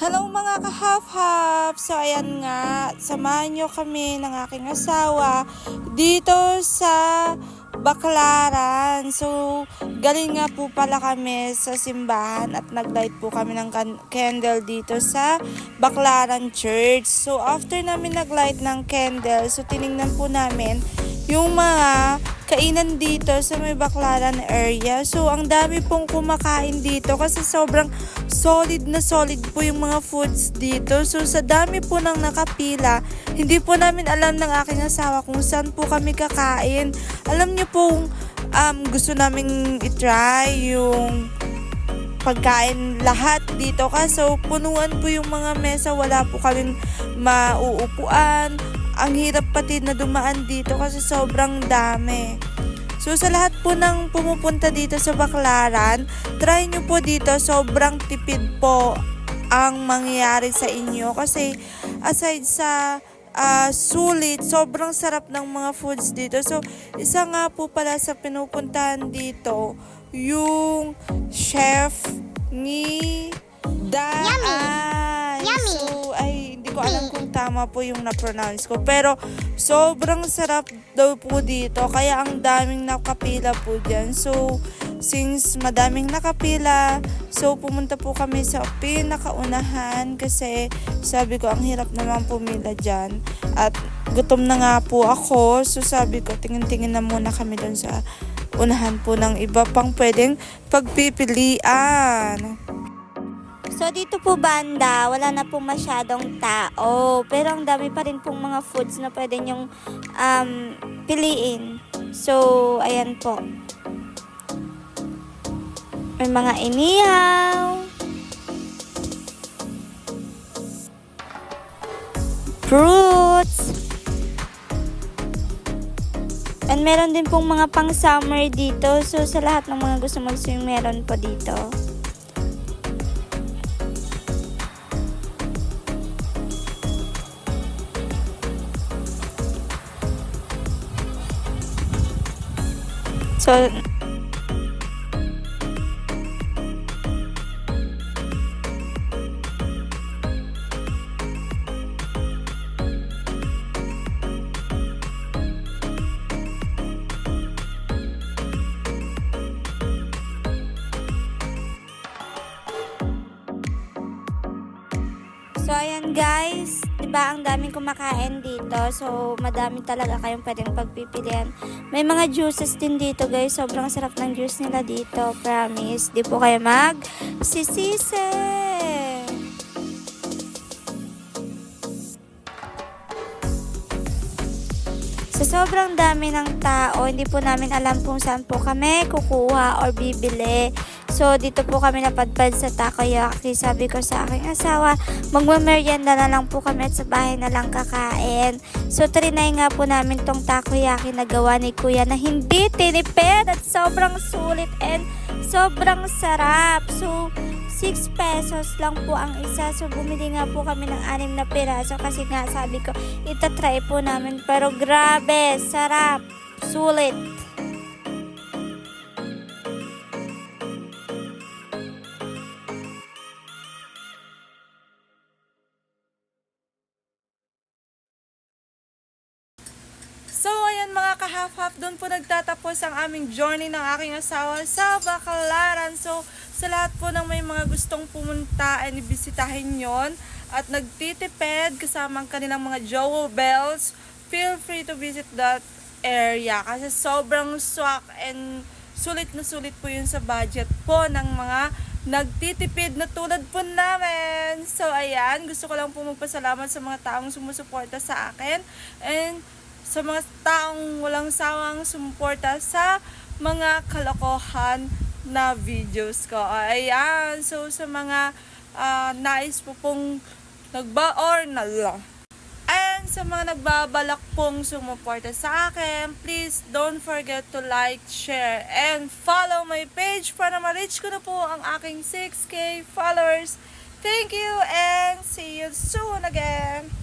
Hello mga ka-half-half! So ayan nga, samahan nyo kami ng aking asawa dito sa Baclaran. So galing nga po pala kami sa simbahan at naglight po kami ng candle dito sa Baclaran Church. So after namin naglight ng candle, so tiningnan po namin yung mga kainan dito sa may Baclaran area. So ang dami pong kumakain dito kasi sobrang solid na solid po yung mga foods dito. So sa dami po ng nakapila, hindi po namin alam ng aking asawa kung saan po kami kakain. Alam niyo po, gusto naming itry yung pagkain lahat dito kaso punuan po yung mga mesa, wala po kaming mauupuan. Ang hirap pati na dumaan dito kasi sobrang dami. So sa lahat po ng pumupunta dito sa Baclaran, try nyo po dito, sobrang tipid po ang mangyayari sa inyo. Kasi aside sa sulit, sobrang sarap ng mga foods dito. So isa nga po pala sa pinupuntahan dito, yung chef ni Daan. Yummy! So ay hindi ko alam kung tama po yung na-pronounce ko. Pero sobrang sarap daw po dito. Kaya ang daming nakapila po dyan. So since madaming nakapila, so pumunta po kami sa pinakaunahan. Kasi sabi ko ang hirap naman pumila dyan. At gutom na nga po ako. So sabi ko tingin-tingin na muna kami doon sa unahan po ng iba pang pwedeng pagpipilian. So dito po banda, wala na po masyadong tao. Pero ang dami pa rin pong mga foods na pwede nyong piliin. So, ayan po. May mga inihaw. Fruits. And meron din pong mga pang summer dito. So, sa lahat ng mga gusto mag-swim, meron po dito. So, ayan guys, diba ang daming kumakain dito. So, madami talaga kayong pwedeng pagpipilian. May mga juices din dito guys. Sobrang sarap ng juice nila dito. Promise. Di po kayo magsisisi. So, sobrang dami ng tao. Hindi po namin alam kung saan po kami kukuha or bibili. So, dito po kami napadpad sa takoyaki. Sabi ko sa aking asawa, magmameryenda na lang po kami at sa bahay na lang kakain. So, trinay nga po namin tong takoyaki na gawa ni Kuya na hindi tinipid at sobrang sulit and sobrang sarap. So, 6 pesos lang po ang isa. So, bumili nga po kami ng 6 na piraso kasi nga sabi ko, itatry po namin. Pero grabe, sarap, sulit. So, ayan mga ka-half-half, doon po nagtatapos ang aming journey ng aking asawa sa Baclaran. So, sa lahat po ng may mga gustong pumunta and ibisitahin yon at nagtitipid kasama ang kanilang mga Jowo Bells, feel free to visit that area kasi sobrang swak and sulit na sulit po yun sa budget po ng mga nagtitipid na tulad po namin. So, ayan, gusto ko lang po magpasalamat sa mga taong sumusuporta sa akin and sa mga taong walang sawang sumuporta sa mga kalokohan na videos ko. Ayan. So, sa mga nais po pong and sa mga nagbabalak pong sumuporta sa akin, please don't forget to like, share, and follow my page para ma-reach ko na po ang aking 6K followers. Thank you and see you soon again!